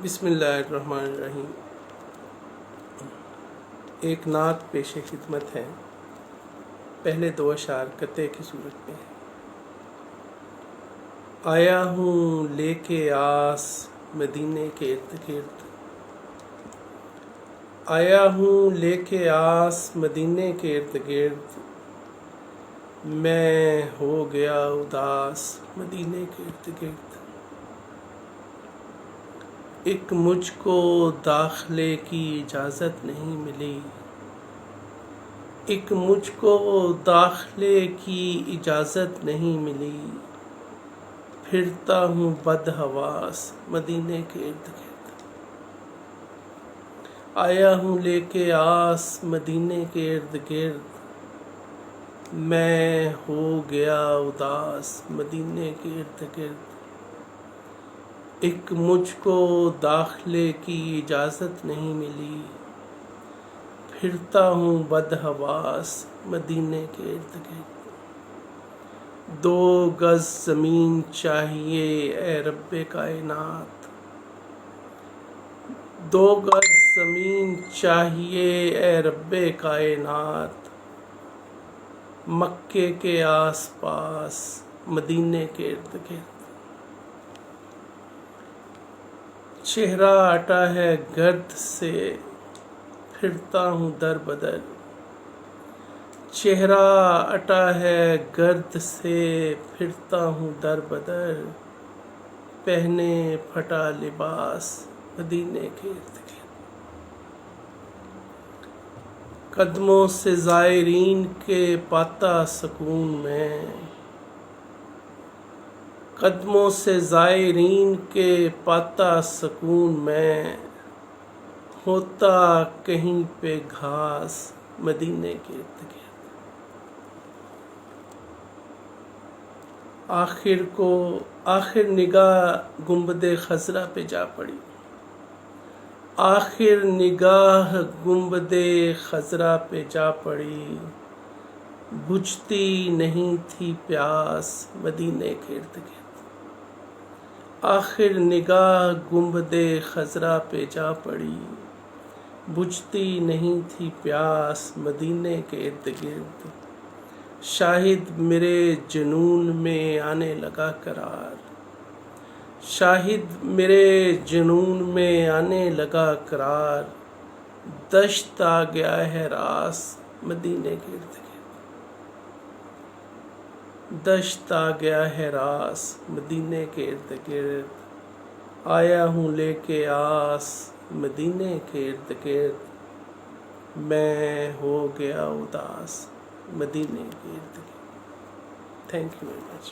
بسم اللہ الرحمن الرحیم۔ ایک نعت پیش خدمت ہے۔ پہلے دو اشعار قطعے کی صورت میں۔ آیا ہوں لے کے آس مدینے کے ارد گرد، آیا ہوں لے کے آس مدینے کے ارد گرد، میں ہو گیا اداس مدینے کے ارد گرد۔ ایک مجھ کو داخلے کی اجازت نہیں ملی، ایک مجھ کو داخلے کی اجازت نہیں ملی، پھرتا ہوں بدحواس مدینے کے ارد گرد۔ آیا ہوں لے کے آس مدینے کے ارد گرد، میں ہو گیا اداس مدینے کے ارد گرد۔ ایک مجھ کو داخلے کی اجازت نہیں ملی، پھرتا ہوں بدحواس مدینے کے ارد گرد۔ 2 گز زمین چاہیے اے رب کائنات، 2 گز زمین چاہیے اے رب کائنات، مکے کے آس پاس مدینے کے ارد گرد۔ چہرہ اٹا ہے گرد سے پھرتا ہوں در بدر، چہرہ اٹا ہے گرد سے پھرتا ہوں در بدر، پہنے پھٹا لباس مدینے کے ارد گرد۔ قدموں سے زائرین کے پاتا سکون میں، قدموں سے زائرین کے پاتا سکون میں، ہوتا کہیں پہ گھاس مدینے کے ارد گرد۔ آخر نگاہ گنبد خضرا پہ جا پڑی، آخر نگاہ گنبد خضرا پہ جا پڑی، بجھتی نہیں تھی پیاس مدینے کے ارد گرد۔ آخر نگاہ گنبد خضرا پہ جا پڑی، بجھتی نہیں تھی پیاس مدینے کے ارد گرد۔ شاہد میرے جنون میں آنے لگا قرار، شاہد میرے جنون میں آنے لگا قرار، دشت آ گیا ہے راس مدینے کے ارد گرد۔ دشت آ گیا ہے راس مدینے کے ارد گرد، آیا ہوں لے کے آس مدینے کے ارد گرد، میں ہو گیا اداس مدینے کے ارد گرد۔ Thank you very much.